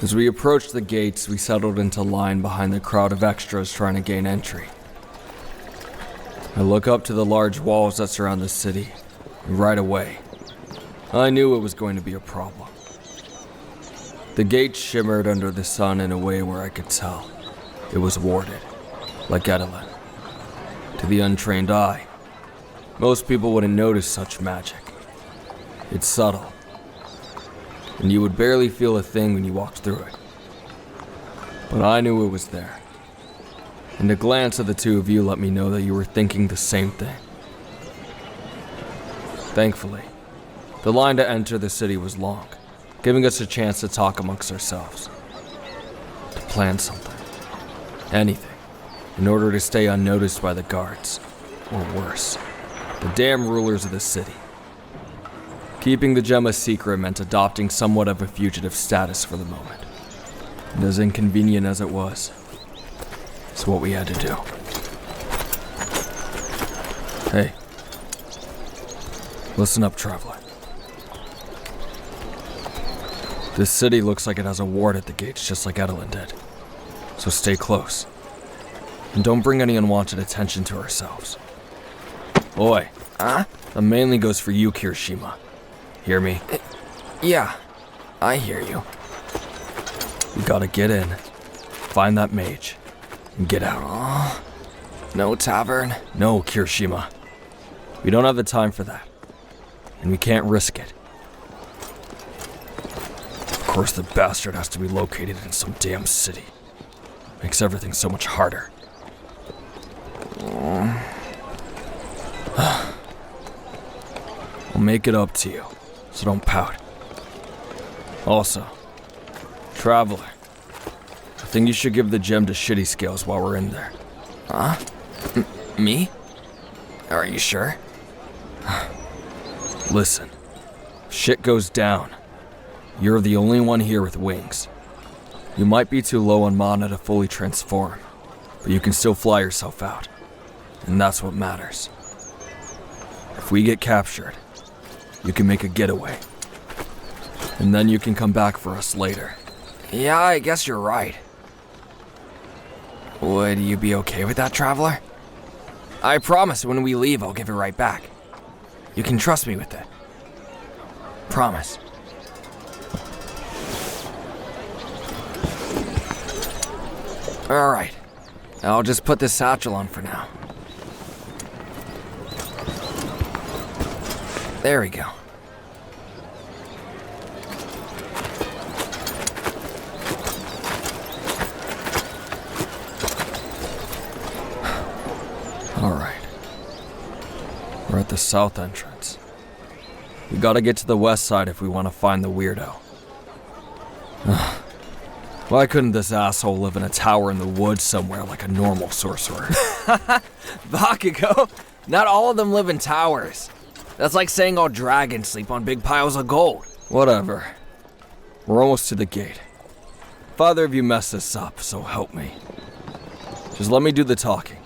As we approached the gates, we settled into line behind the crowd of extras trying to gain entry. I look up to the large walls that surround the city, and right away, I knew it was going to be a problem. The gates shimmered under the sun in a way where I could tell it was warded, like Edelin. To the untrained eye, most people wouldn't notice such magic. It's subtle, and you would barely feel a thing when you walked through it. But I knew it was there, and a glance at the two of you let me know that you were thinking the same thing. Thankfully, the line to enter the city was long, giving us a chance to talk amongst ourselves, to plan something, anything, in order to stay unnoticed by the guards, or worse, the damn rulers of the city. Keeping the gem a secret meant adopting somewhat of a fugitive status for the moment. And as inconvenient as it was, it's what we had to do. Hey, listen up, traveler. This city looks like it has a ward at the gates just like Edelin did. So stay close. And don't bring any unwanted attention to ourselves. Oi. That mainly goes for you, Kirishima. Hear me? Yeah, I hear you. We gotta get in, find that mage, and get out. No tavern? No, Kirishima. We don't have the time for that. And we can't risk it. Of course, the bastard has to be located in some damn city. Makes everything so much harder. I'll make it up to you, so don't pout. Also, traveler, I think you should give the gem to Shitty Scales while we're in there. Me? Are you sure? Listen, if shit goes down, you're the only one here with wings. You might be too low on mana to fully transform, but you can still fly yourself out. And that's what matters. If we get captured, you can make a getaway. And then you can come back for us later. Yeah, I guess you're right. Would you be okay with that, traveler? I promise when we leave, I'll give it right back. You can trust me with it. Promise. Alright. I'll just put this satchel on for now. There we go. Alright. We're at the south entrance. We gotta get to the west side if we want to find the weirdo. Why couldn't this asshole live in a tower in the woods somewhere like a normal sorcerer? Bakugo, not all of them live in towers. That's like saying all dragons sleep on big piles of gold. Whatever. We're almost to the gate. If either of you mess this up, so help me. Just let me do the talking.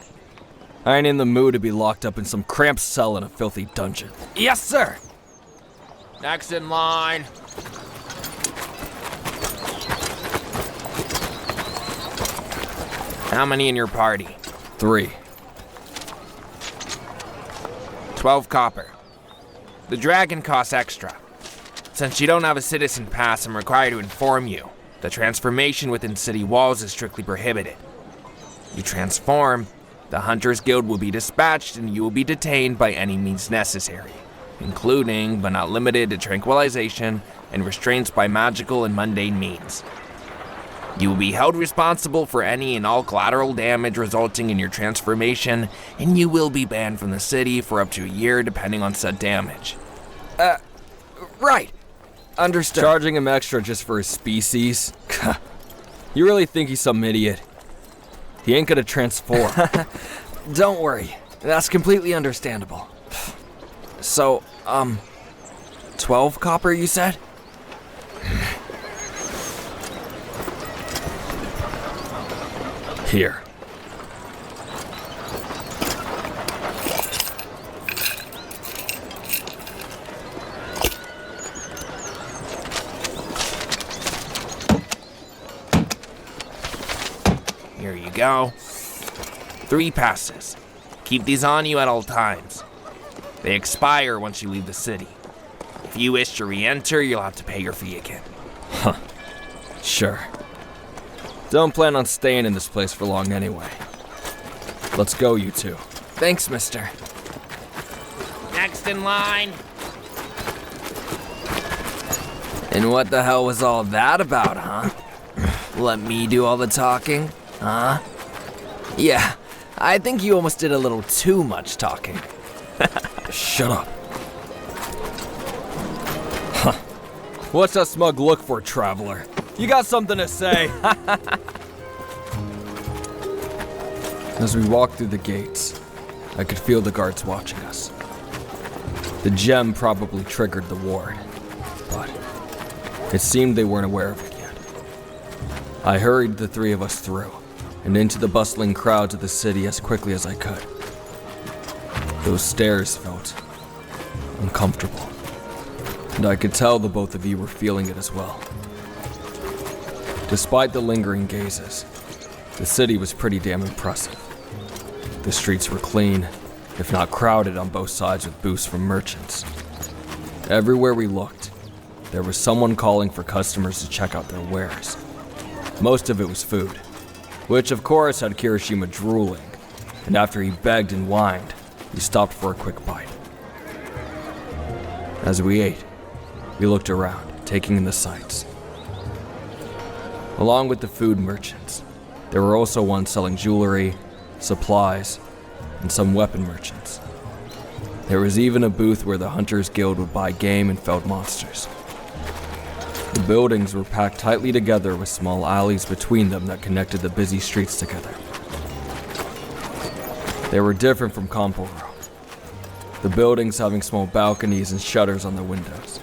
I ain't in the mood to be locked up in some cramped cell in a filthy dungeon. Yes, sir. Next in line. How many in your party? 3. 12 copper. The dragon costs extra. Since you don't have a citizen pass, I'm required to inform you. The transformation within city walls is strictly prohibited. You transform, the Hunters Guild will be dispatched and you will be detained by any means necessary, including, but not limited to tranquilization and restraints by magical and mundane means. You will be held responsible for any and all collateral damage resulting in your transformation, and you will be banned from the city for up to a year depending on said damage. Right. Understood. Charging him extra just for his species? You really think he's some idiot? He ain't gonna transform. Don't worry. That's completely understandable. So, 12 copper, you said? Here. Here you go. 3 passes. Keep these on you at all times. They expire once you leave the city. If you wish to re-enter, you'll have to pay your fee again. Huh. Sure. Don't plan on staying in this place for long anyway. Let's go, you two. Thanks, mister. Next in line. And what the hell was all that about, huh? Let me do all the talking, huh? Yeah, I think you almost did a little too much talking. Shut up. Huh. What's that smug look for, traveler? You got something to say? As we walked through the gates, I could feel the guards watching us. The gem probably triggered the ward, but it seemed they weren't aware of it yet. I hurried the 3 of us through and into the bustling crowds of the city as quickly as I could. Those stairs felt uncomfortable, and I could tell the both of you were feeling it as well. Despite the lingering gazes, the city was pretty damn impressive. The streets were clean, if not crowded on both sides with booths from merchants. Everywhere we looked, there was someone calling for customers to check out their wares. Most of it was food, which of course had Kirishima drooling, and after he begged and whined, we stopped for a quick bite. As we ate, we looked around, taking in the sights. Along with the food merchants, there were also ones selling jewelry, supplies, and some weapon merchants. There was even a booth where the Hunters Guild would buy game and felled monsters. The buildings were packed tightly together with small alleys between them that connected the busy streets together. They were different from Kamporo, the buildings having small balconies and shutters on their windows.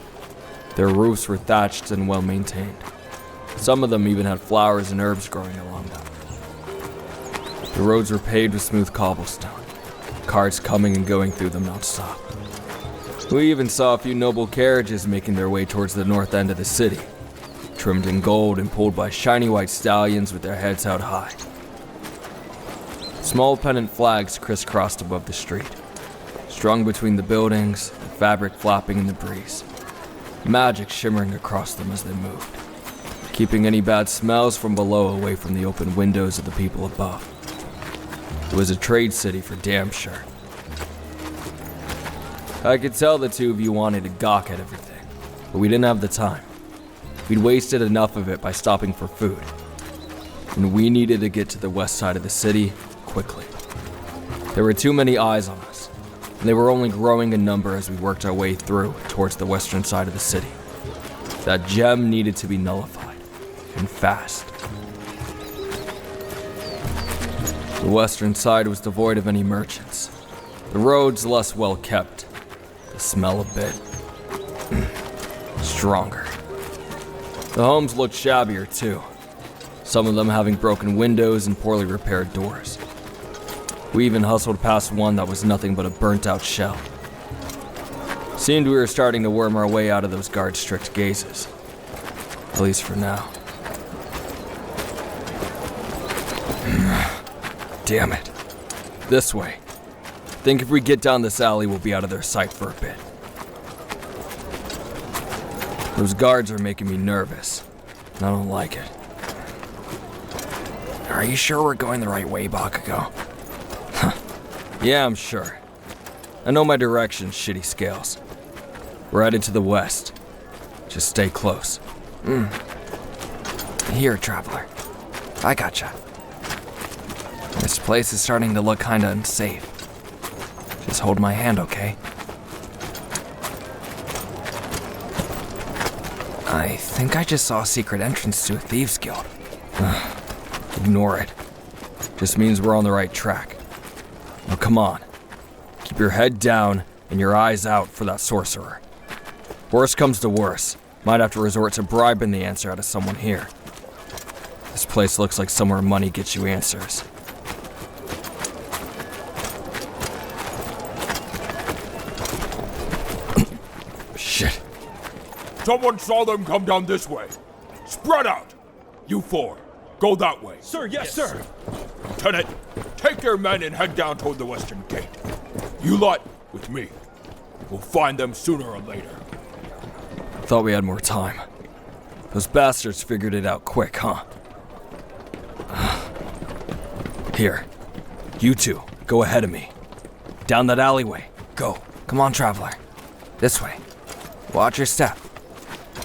Their roofs were thatched and well maintained. Some of them even had flowers and herbs growing along them. The roads were paved with smooth cobblestone, cars coming and going through them non-stop. We even saw a few noble carriages making their way towards the north end of the city, trimmed in gold and pulled by shiny white stallions with their heads held high. Small pennant flags crisscrossed above the street, strung between the buildings, the fabric flapping in the breeze, magic shimmering across them as they moved, keeping any bad smells from below away from the open windows of the people above. It was a trade city for damn sure. I could tell the 2 of you wanted to gawk at everything, but we didn't have the time. We'd wasted enough of it by stopping for food, and we needed to get to the west side of the city quickly. There were too many eyes on us, and they were only growing in number as we worked our way through towards the western side of the city. That gem needed to be nullified, and fast. The western side was devoid of any merchants, the roads less well kept, the smell a bit stronger. The homes looked shabbier too, some of them having broken windows and poorly repaired doors. We even hustled past one that was nothing but a burnt-out shell. Seemed we were starting to worm our way out of those guards' strict gazes, at least for now. Damn it. This way. Think if we get down this alley, we'll be out of their sight for a bit. Those guards are making me nervous. I don't like it. Are you sure we're going the right way, Bakugo? Yeah, I'm sure. I know my direction, shitty scales. We're headed to the west. Just stay close. Here, traveler. I gotcha. This place is starting to look kinda unsafe. Just hold my hand, okay? I think I just saw a secret entrance to a thieves' guild. Ignore it. Just means we're on the right track. Now come on. Keep your head down and your eyes out for that sorcerer. Worst comes to worst, might have to resort to bribing the answer out of someone here. This place looks like somewhere money gets you answers. Shit. Someone saw them come down this way. Spread out! You 4. Go that way. Sir, yes, sir. Lieutenant, take your men and head down toward the western gate. You lot, with me. We'll find them sooner or later. Thought we had more time. Those bastards figured it out quick, huh? Here. You two, go ahead of me. Down that alleyway. Go. Come on, traveler. This way. Watch your step.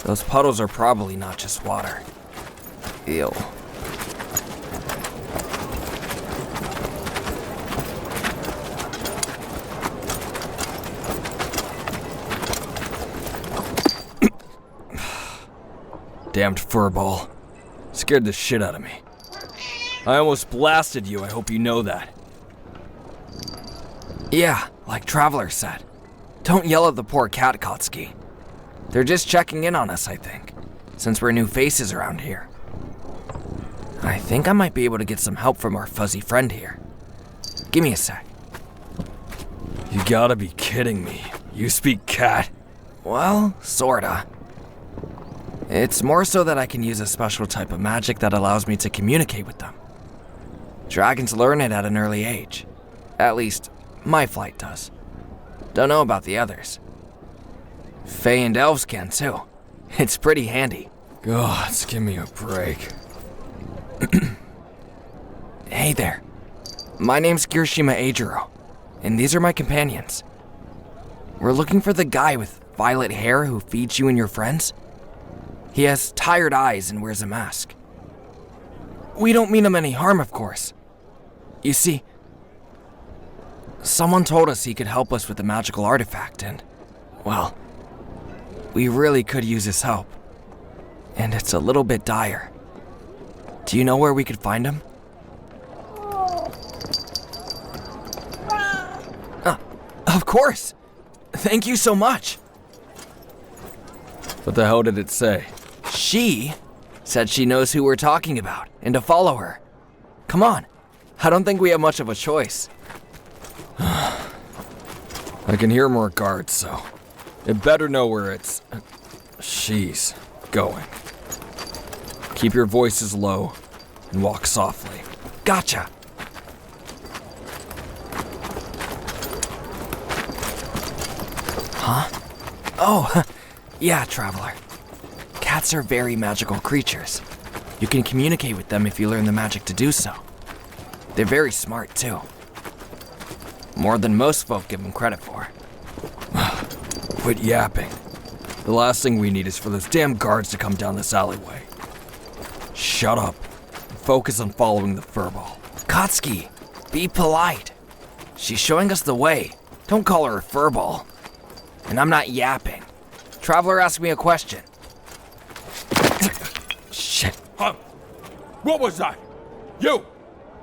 Those puddles are probably not just water. Ew. Damned furball. Scared the shit out of me. I almost blasted you, I hope you know that. Yeah, like Traveler said. Don't yell at the poor cat, Kotsky. They're just checking in on us, I think, since we're new faces around here. I think I might be able to get some help from our fuzzy friend here. Give me a sec. You gotta be kidding me. You speak cat? Well, sorta. It's more so that I can use a special type of magic that allows me to communicate with them. Dragons learn it at an early age. At least, my flight does. Don't know about the others. Fae and elves can too. It's pretty handy. God, give me a break. Hey there. My name's Kirishima Eijiro, and these are my companions. We're looking for the guy with violet hair who feeds you and your friends. He has tired eyes and wears a mask. We don't mean him any harm, of course. You see, someone told us he could help us with a magical artifact, and, well, we really could use his help. And it's a little bit dire. Do you know where we could find him? Of course! Thank you so much! What the hell did it say? She said she knows who we're talking about, and to follow her. Come on, I don't think we have much of a choice. I can hear more guards, so it better know where she's going. Keep your voices low and walk softly. Gotcha. Huh? Oh, yeah, Traveler. Cats are very magical creatures. You can communicate with them if you learn the magic to do so. They're very smart, too. More than most folk give them credit for. Quit yapping. The last thing we need is for those damn guards to come down this alleyway. Shut up and focus on following the furball. Kotsky, be polite. She's showing us the way. Don't call her a furball. And I'm not yapping. Traveler asked me a question. Shit. Huh? What was that? You!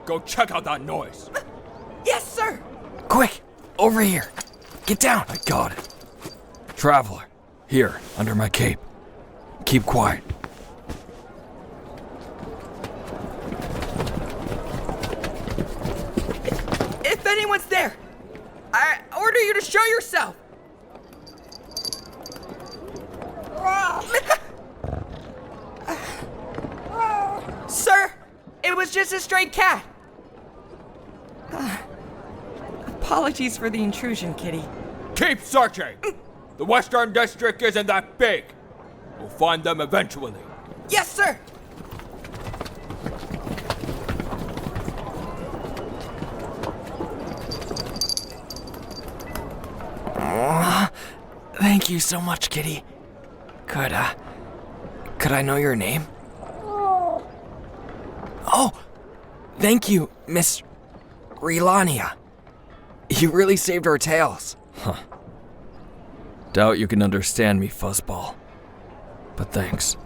Go check out that noise. Yes, sir! Quick, over here. Get down. I got it. Traveler, here, under my cape. Keep quiet. If anyone's there, I order you to show yourself. Sir, it was just a stray cat. Apologies for the intrusion, Kitty. Keep searching! The Western District isn't that big. We'll find them eventually. Yes, sir! Thank you so much, Kitty. Could I know your name? Oh, thank you, Miss Relania. You really saved our tails. Doubt you can understand me, fuzzball. But thanks.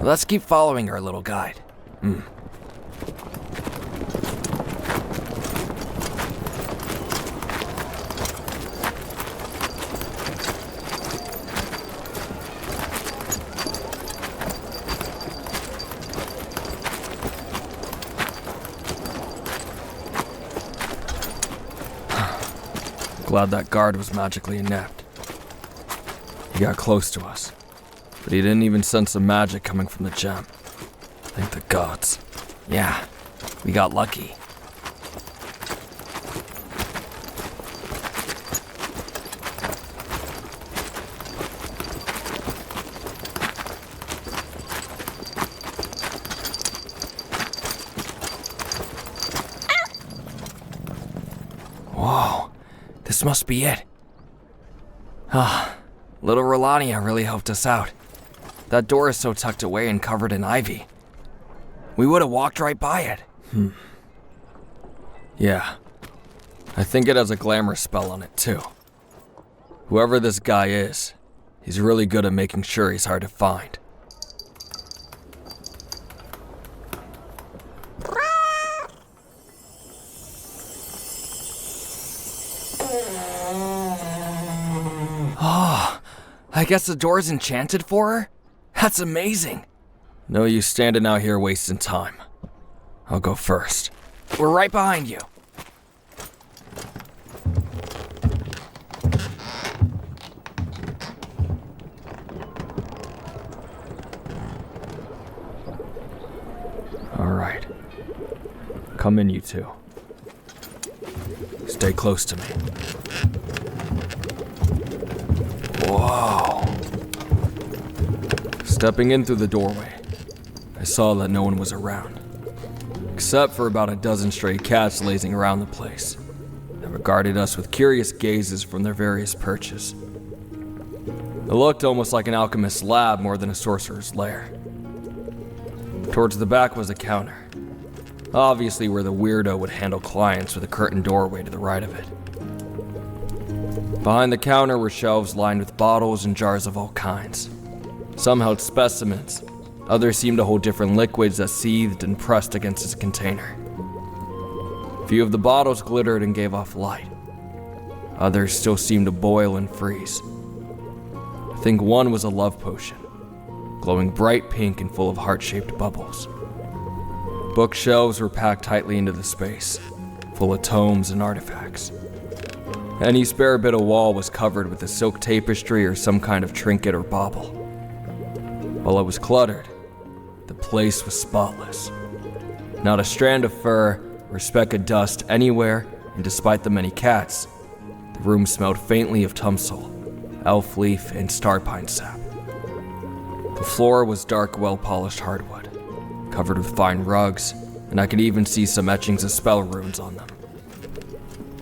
Let's keep following our little guide. Glad that guard was magically inept. He got close to us. But he didn't even sense the magic coming from the gem. Thank the gods. Yeah, we got lucky. Whoa, this must be it. Ah, little Rolania really helped us out. That door is so tucked away and covered in ivy. We would have walked right by it. Yeah. I think it has a glamour spell on it, too. Whoever this guy is, he's really good at making sure he's hard to find. Oh, I guess the door's enchanted for her? That's amazing. No use standing out here wasting time. I'll go first. We're right behind you. All right. Come in, you two. Stay close to me. Whoa. Stepping in through the doorway, I saw that no one was around, except for about a dozen stray cats lazing around the place that regarded us with curious gazes from their various perches. It looked almost like an alchemist's lab more than a sorcerer's lair. Towards the back was a counter, obviously where the weirdo would handle clients, with a curtained doorway to the right of it. Behind the counter were shelves lined with bottles and jars of all kinds. Some held specimens, others seemed to hold different liquids that seethed and pressed against its container. A few of the bottles glittered and gave off light. Others still seemed to boil and freeze. I think one was a love potion, glowing bright pink and full of heart-shaped bubbles. Bookshelves were packed tightly into the space, full of tomes and artifacts. Any spare bit of wall was covered with a silk tapestry or some kind of trinket or bauble. While it was cluttered, the place was spotless. Not a strand of fur or speck of dust anywhere, and despite the many cats, the room smelled faintly of tumsel, elf leaf, and star pine sap. The floor was dark, well-polished hardwood, covered with fine rugs, and I could even see some etchings of spell runes on them.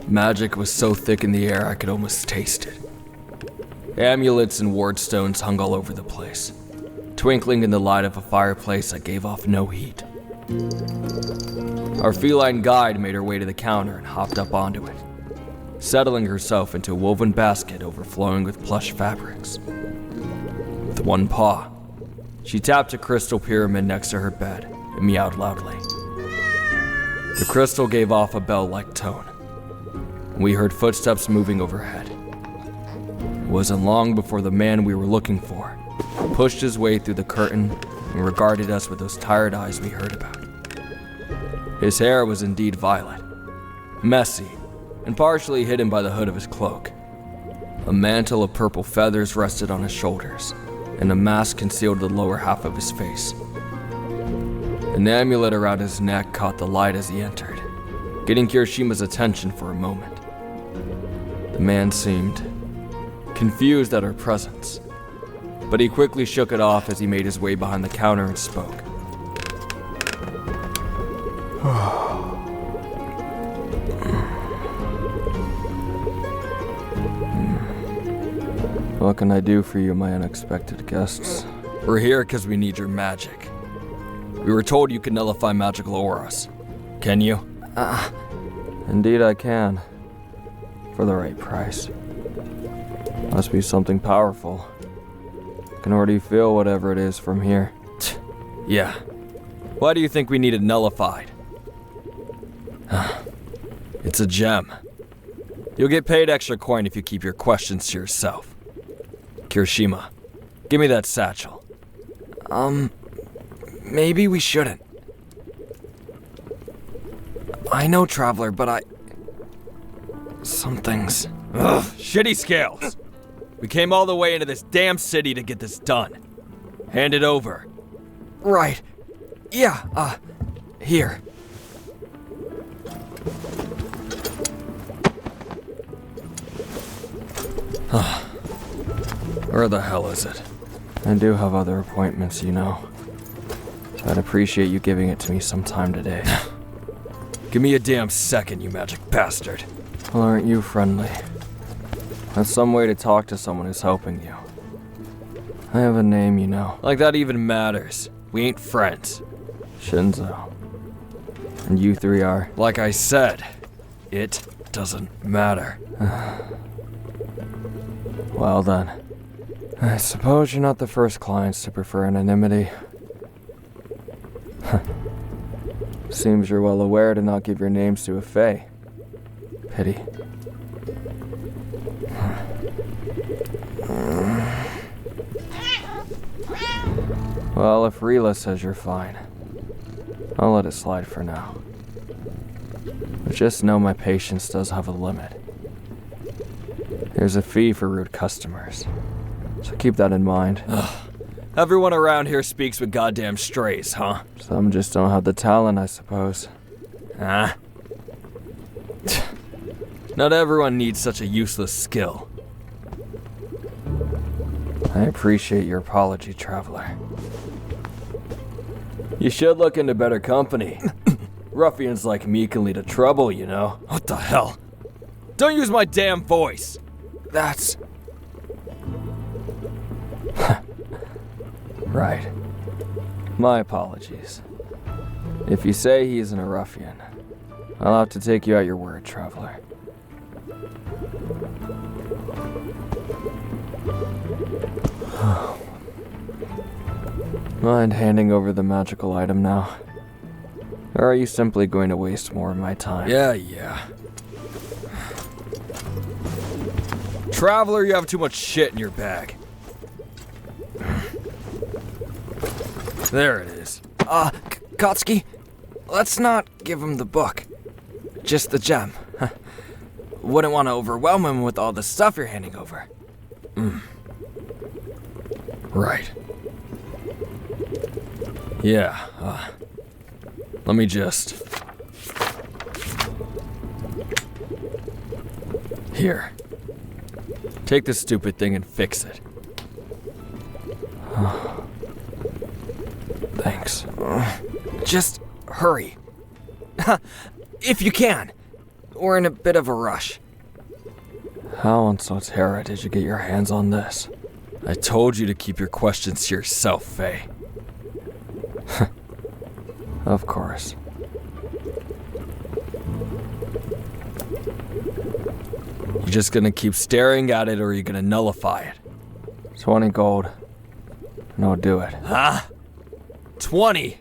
Magic was so thick in the air I could almost taste it. Amulets and ward stones hung all over the place, twinkling in the light of a fireplace that gave off no heat. Our feline guide made her way to the counter and hopped up onto it, settling herself into a woven basket overflowing with plush fabrics. With one paw, she tapped a crystal pyramid next to her bed and meowed loudly. The crystal gave off a bell-like tone, and we heard footsteps moving overhead. It wasn't long before the man we were looking for pushed his way through the curtain and regarded us with those tired eyes we heard about. His hair was indeed violet, messy, and partially hidden by the hood of his cloak. A mantle of purple feathers rested on his shoulders, and a mask concealed the lower half of his face. An amulet around his neck caught the light as he entered, getting Kirishima's attention for a moment. The man seemed confused at her presence, but he quickly shook it off as he made his way behind the counter and spoke. What can I do for you, my unexpected guests? We're here because we need your magic. We were told you can nullify magical auras. Can you? Indeed I can. For the right price. Must be something powerful. I can already feel whatever it is from here. Yeah. Why do you think we need it nullified? It's a gem. You'll get paid extra coin if you keep your questions to yourself. Kirishima, give me that satchel. Maybe we shouldn't. I know, Traveler, but some things. Ugh, shitty scales! We came all the way into this damn city to get this done. Hand it over. Right. Yeah, here. Where the hell is it? I do have other appointments, you know. So I'd appreciate you giving it to me sometime today. Give me a damn second, you magic bastard. Well, aren't you friendly? That's some way to talk to someone who's helping you. I have a name, you know. Like that even matters. We ain't friends. Shinzo. And you three are. Like I said, it doesn't matter. Well then. I suppose you're not the first clients to prefer anonymity. Seems you're well aware to not give your names to a fae. Pity. Well, if Rila says you're fine, I'll let it slide for now. But just know my patience does have a limit. There's a fee for rude customers, so keep that in mind. Everyone around here speaks with goddamn strays, huh? Some just don't have the talent, I suppose. Huh? Not everyone needs such a useless skill. I appreciate your apology, traveler. You should look into better company. Ruffians like me can lead to trouble, you know. What the hell? Don't use my damn voice! That's... Right. My apologies. If you say he isn't a ruffian, I'll have to take you at your word, traveler. Mind handing over the magical item now? Or are you simply going to waste more of my time? Yeah. Traveler, you have too much shit in your bag. There it is. Kotsky, let's not give him the book. Just the gem. Wouldn't want to overwhelm him with all the stuff you're handing over. Right. Yeah, let me just... Here. Take this stupid thing and fix it. Thanks. Just hurry. If you can. We're in a bit of a rush. How on Sotera did you get your hands on this? I told you to keep your questions to yourself, Faye. Of course. You just gonna keep staring at it or are you gonna nullify it? 20 gold. No, do it. Huh? 20?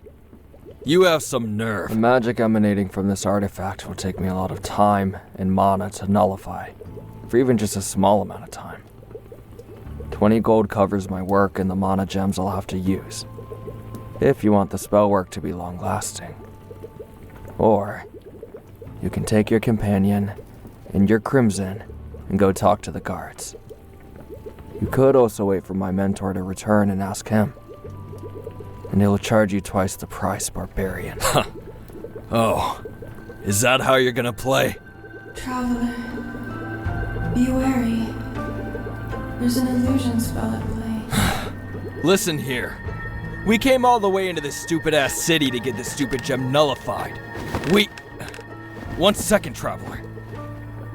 You have some nerve. The magic emanating from this artifact will take me a lot of time and mana to nullify, for even just a small amount of time. 20 gold covers my work and the mana gems I'll have to use, if you want the spell work to be long-lasting. Or, you can take your companion and your crimson and go talk to the guards. You could also wait for my mentor to return and ask him. And he'll charge you twice the price, barbarian. Oh, is that how you're gonna play? Traveler, be wary. There's an illusion spell at play. Listen here. We came all the way into this stupid-ass city to get this stupid gem nullified. One second, traveler.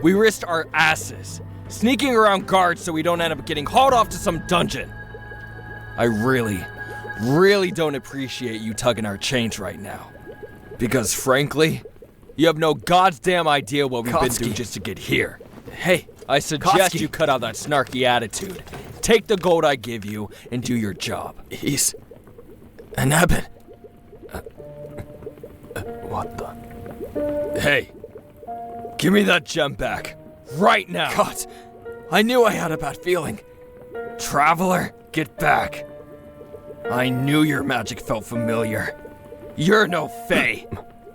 We risked our asses, sneaking around guards so we don't end up getting hauled off to some dungeon. I really don't appreciate you tugging our chains right now. Because frankly, you have no goddamn idea what we've been through just to get here. Hey, I suggest you cut out that snarky attitude. Take the gold I give you and do your job. He's an abbot. What the? Hey, give me that gem back. Right now. God, I knew I had a bad feeling. Traveler, get back. I knew your magic felt familiar. You're no fae.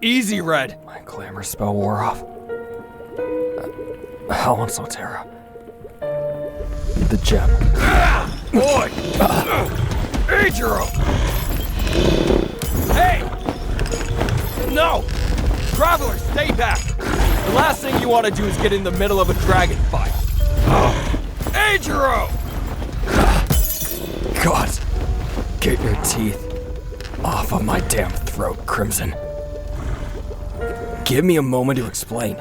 Easy, Red. My glamour spell wore off. How on Sotera? The gem. Boy! Hechicero! Hey! No! Traveler, stay back! The last thing you want to do is get in the middle of a dragon fight. Hechicero! God, get your teeth off of my damn throat, Crimson. Give me a moment to explain.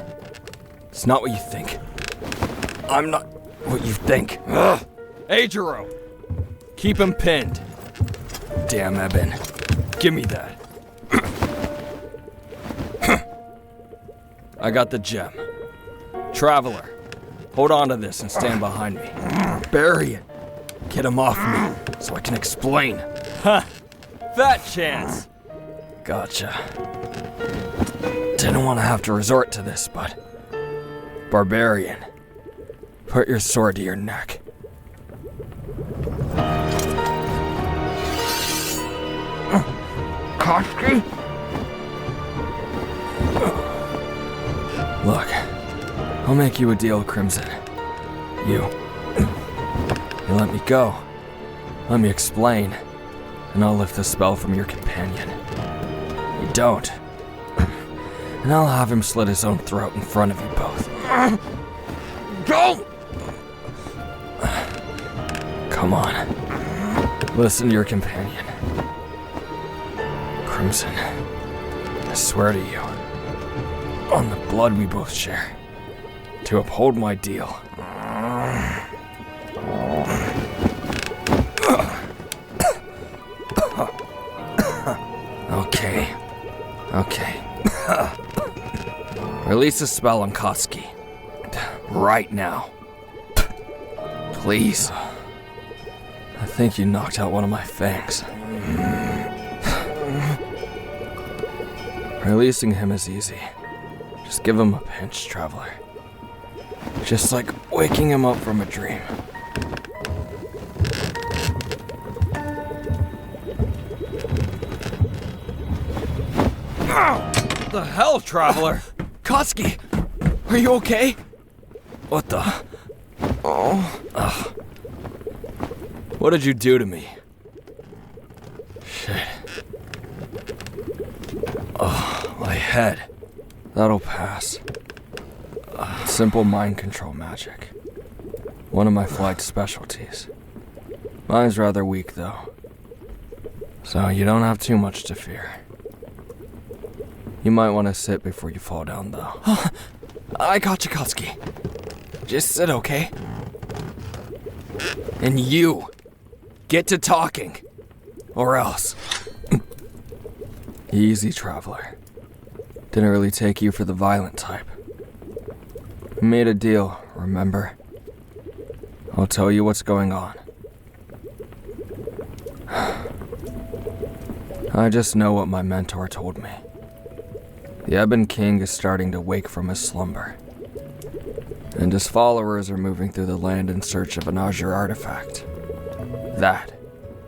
It's not what you think. I'm not what you think. Hechicero! Keep him pinned. Damn, Eben. Give me that. I got the gem. Traveler, hold on to this and stand behind me. Bury it. Get him off me so I can explain. Ha! Fat chance! Gotcha. Didn't want to have to resort to this, but... Barbarian, put your sword to your neck. Koski? Look, I'll make you a deal, Crimson. You let me go. Let me explain, and I'll lift the spell from your companion. You don't, and I'll have him slit his own throat in front of you both. Go! Come on. Listen to your companion. Crimson, I swear to you, on the blood we both share, to uphold my deal. Okay. Release the spell on Koski. Right now. Please. I think you knocked out one of my fangs. Releasing him is easy. Just give him a pinch, Traveler. Just like waking him up from a dream. What the hell, Traveler? Koski, are you okay? What the? Oh. Ugh. What did you do to me? Shit. Oh, my head. That'll pass. Simple mind control magic. One of my flight specialties. Mine's rather weak, though. So you don't have too much to fear. You might want to sit before you fall down, though. I got you, Koski. Just sit, okay? And you, get to talking. Or else. Easy, Traveler. Didn't really take you for the violent type. We made a deal, remember? I'll tell you what's going on. I just know what my mentor told me. The Ebon King is starting to wake from his slumber, and his followers are moving through the land in search of an azure artifact. That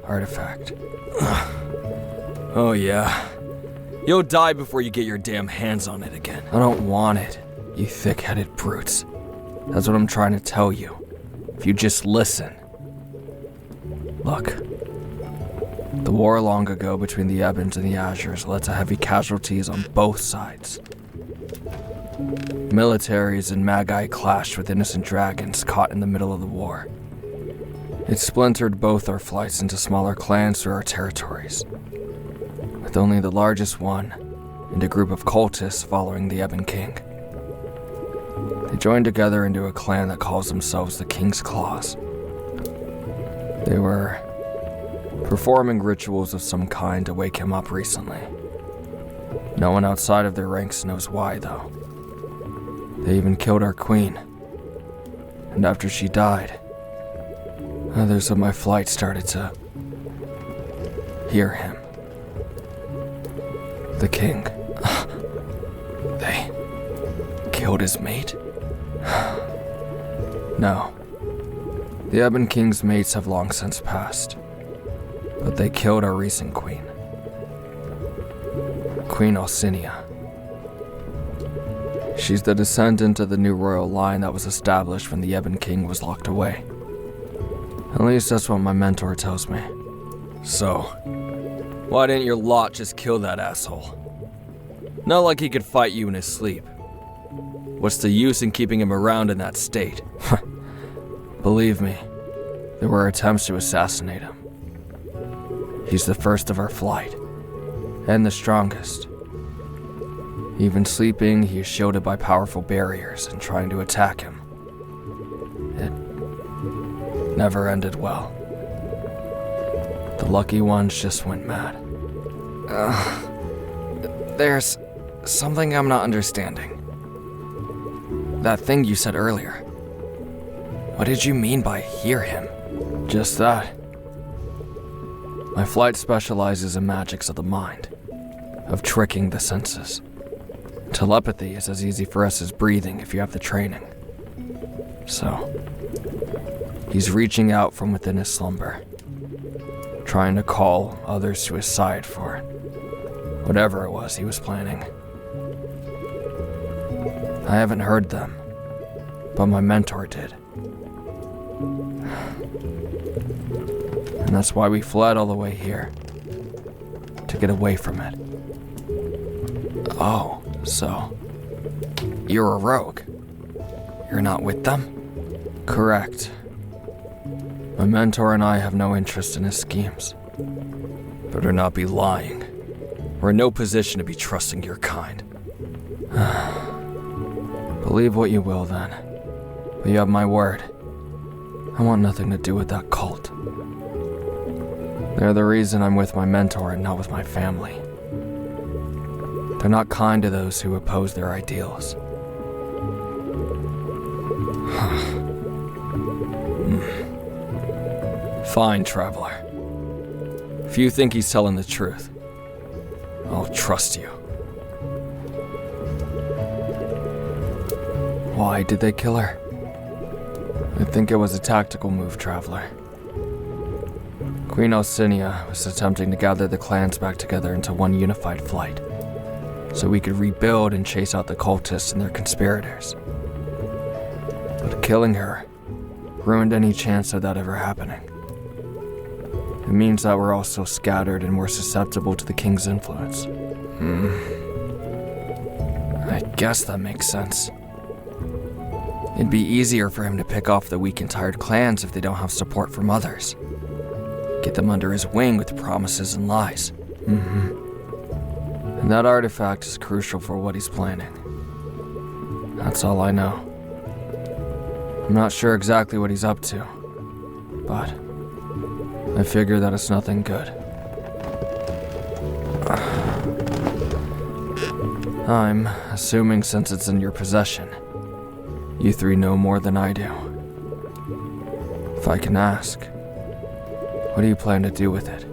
artifact. Oh yeah. You'll die before you get your damn hands on it again. I don't want it, you thick-headed brutes. That's what I'm trying to tell you. If you just listen. Look. The war long ago between the Ebons and the Azures led to heavy casualties on both sides. Militaries and Magi clashed with innocent dragons caught in the middle of the war. It splintered both our flights into smaller clans through our territories, with only the largest one and a group of cultists following the Ebon King. They joined together into a clan that calls themselves the King's Claws. They were performing rituals of some kind to wake him up recently. No one outside of their ranks knows why, though. They even killed our queen. And after she died, others of my flight started to hear him. The king. They killed his mate? No. The Ebon King's mates have long since passed. But they killed our recent queen. Queen Alcinia. She's the descendant of the new royal line that was established when the Ebon King was locked away. At least that's what my mentor tells me. So, why didn't your lot just kill that asshole? Not like he could fight you in his sleep. What's the use in keeping him around in that state? Believe me, there were attempts to assassinate him. He's the first of our flight, and the strongest. Even sleeping, he is shielded by powerful barriers and trying to attack him. It never ended well. The lucky ones just went mad. There's something I'm not understanding. That thing you said earlier. What did you mean by hear him? Just that. My flight specializes in magics of the mind, of tricking the senses. Telepathy is as easy for us as breathing if you have the training. So, he's reaching out from within his slumber, trying to call others to his side for whatever it was he was planning. I haven't heard them, but my mentor did. And that's why we fled all the way here, to get away from it. Oh, so you're a rogue. You're not with them? Correct. My mentor and I have no interest in his schemes. Better not be lying. We're in no position to be trusting your kind. Believe what you will then, but you have my word. I want nothing to do with that cult. They're the reason I'm with my mentor and not with my family. They're not kind to those who oppose their ideals. Fine, traveler. If you think he's telling the truth, I'll trust you. Why did they kill her? I think it was a tactical move, traveler. Queen Alcinia was attempting to gather the clans back together into one unified flight, so we could rebuild and chase out the cultists and their conspirators. But killing her ruined any chance of that ever happening. It means that we're all so scattered and more susceptible to the king's influence. I guess that makes sense. It'd be easier for him to pick off the weak and tired clans if they don't have support from others. Get them under his wing with promises and lies. And that artifact is crucial for what he's planning. That's all I know. I'm not sure exactly what he's up to, but I figure that it's nothing good. I'm assuming since it's in your possession, you three know more than I do. If I can ask, what do you plan to do with it?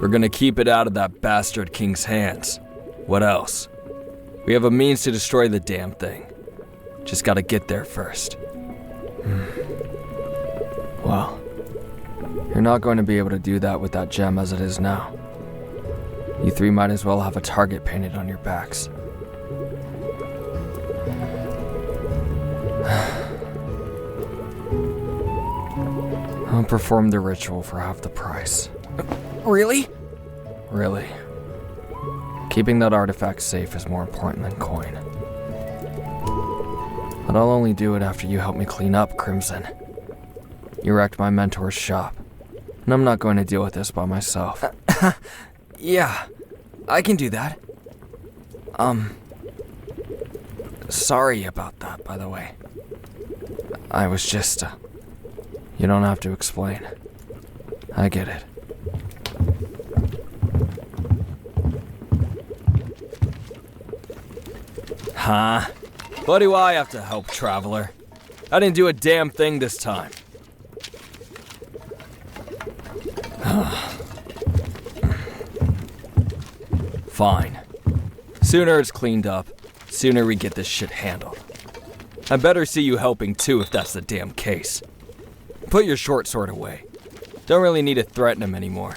We're gonna keep it out of that bastard king's hands. What else? We have a means to destroy the damn thing. Just gotta get there first. Well, you're not going to be able to do that with that gem as it is now. You three might as well have a target painted on your backs. I'll perform the ritual for half the price. Really? Really. Keeping that artifact safe is more important than coin. But I'll only do it after you help me clean up, Crimson. You wrecked my mentor's shop, and I'm not going to deal with this by myself. Yeah, I can do that. Sorry about that, by the way. I was just, You don't have to explain. I get it. Huh? What do I have to help, traveler? I didn't do a damn thing this time. Fine. Sooner it's cleaned up, sooner we get this shit handled. I better see you helping too if that's the damn case. Put your short sword away. Don't really need to threaten him anymore.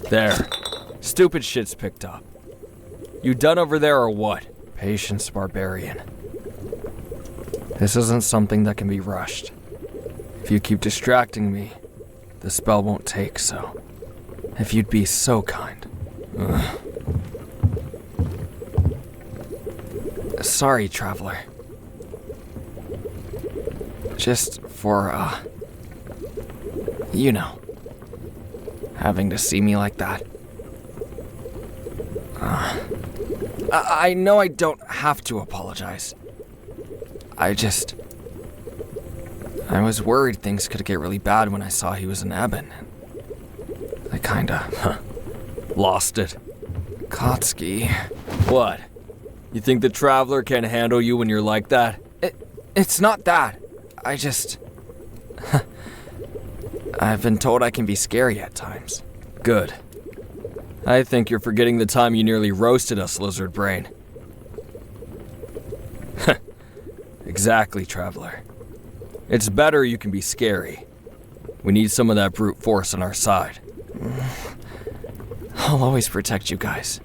There. Stupid shit's picked up. You done over there or what? Patience, barbarian. This isn't something that can be rushed. If you keep distracting me, the spell won't take, so... If you'd be so kind. Sorry, traveler. Just for, you know, having to see me like that. I know I don't have to apologize. I was worried things could get really bad when I saw he was in Eben. I kinda... Lost it. Kotsky. What? You think the Traveler can't handle you when you're like that? It's not that. I just... I've been told I can be scary at times. Good. I think you're forgetting the time you nearly roasted us, Lizard Brain. Exactly, Traveler. It's better you can be scary. We need some of that brute force on our side. I'll always protect you guys.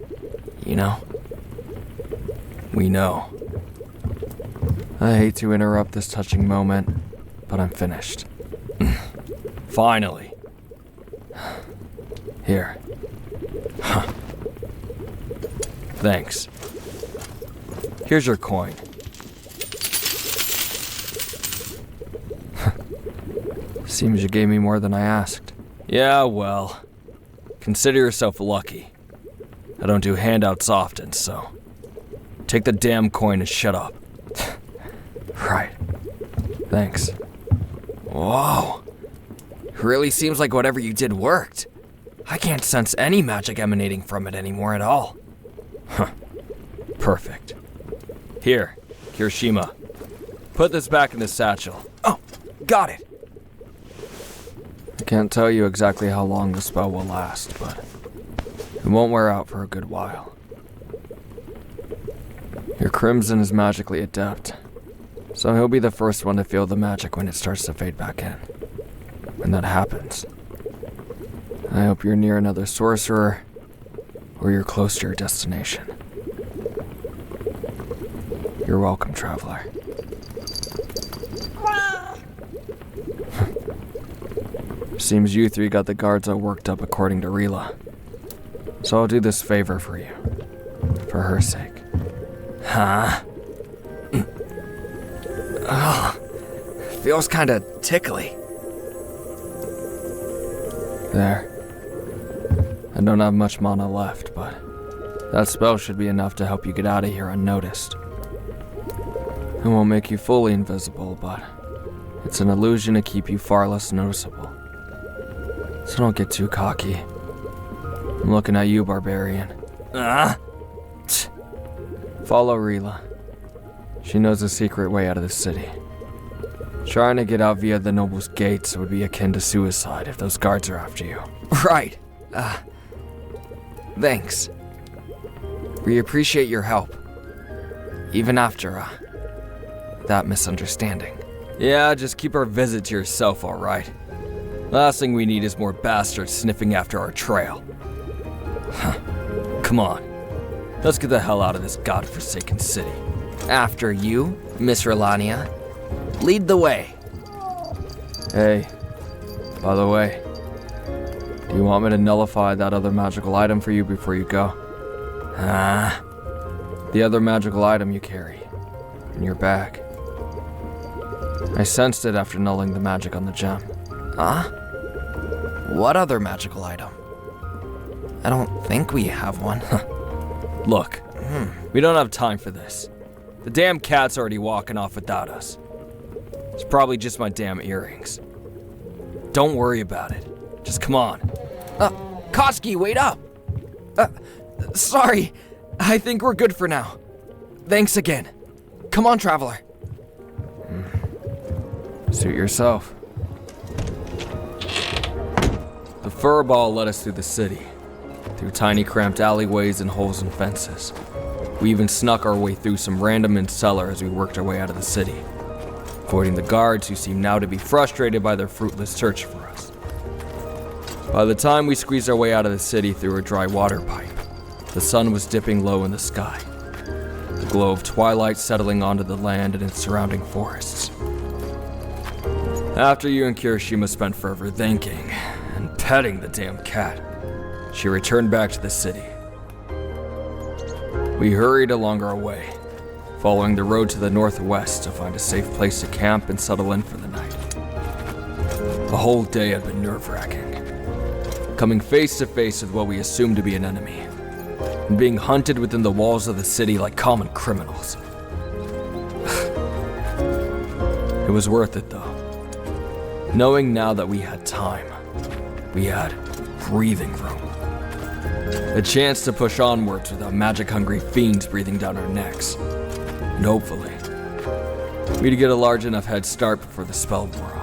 You know? We know. I hate to interrupt this touching moment, but I'm finished. Finally. Here. Thanks. Here's your coin. Seems you gave me more than I asked. Yeah, well, consider yourself lucky. I don't do handouts often, so take the damn coin and shut up. Right. Thanks. Whoa. Really seems like whatever you did worked. I can't sense any magic emanating from it anymore at all. Huh. Perfect. Here, Kirishima. Put this back in the satchel. Oh, got it. I can't tell you exactly how long the spell will last, but it won't wear out for a good while. Your Crimson is magically adept, so he'll be the first one to feel the magic when it starts to fade back in. When that happens, I hope you're near another sorcerer, or you're close to your destination. You're welcome, traveler. Seems you three got the guards all worked up according to Rila. So I'll do this favor for you. For her sake. Huh? Oh, feels kinda tickly. There. I don't have much mana left, but that spell should be enough to help you get out of here unnoticed. It won't make you fully invisible, but it's an illusion to keep you far less noticeable. So don't get too cocky. I'm looking at you, barbarian. Follow Rila. She knows the secret way out of the city. Trying to get out via the Noble's gates would be akin to suicide if those guards are after you. Right. Thanks. We appreciate your help. Even after, that misunderstanding. Yeah, just keep our visit to yourself, alright? Last thing we need is more bastards sniffing after our trail. Come on. Let's get the hell out of this godforsaken city. After you, Miss Relania. Lead the way. Hey, by the way, do you want me to nullify that other magical item for you before you go? The other magical item you carry in your bag. I sensed it after nulling the magic on the gem. What other magical item? I don't think we have one. Look, we don't have time for this. The damn cat's already walking off without us. It's probably just my damn earrings. Don't worry about it. Just come on. Kotsky, wait up! Sorry. I think we're good for now. Thanks again. Come on, traveler. Suit yourself. The furball led us through the city, through tiny cramped alleyways and holes in fences. We even snuck our way through some random inn cellar as we worked our way out of the city, avoiding the guards who seemed now to be frustrated by their fruitless search for us. By the time we squeezed our way out of the city through a dry water pipe, the sun was dipping low in the sky, the glow of twilight settling onto the land and its surrounding forests. After you and Kirishima spent forever thinking and petting the damn cat, she returned back to the city. We hurried along our way, following the road to the northwest to find a safe place to camp and settle in for the night. The whole day had been nerve-wracking, coming face to face with what we assumed to be an enemy, and being hunted within the walls of the city like common criminals. It was worth it though, knowing now that we had time, we had breathing room. A chance to push onwards without magic-hungry fiends breathing down our necks. And hopefully, we'd get a large enough head start before the spell wore off.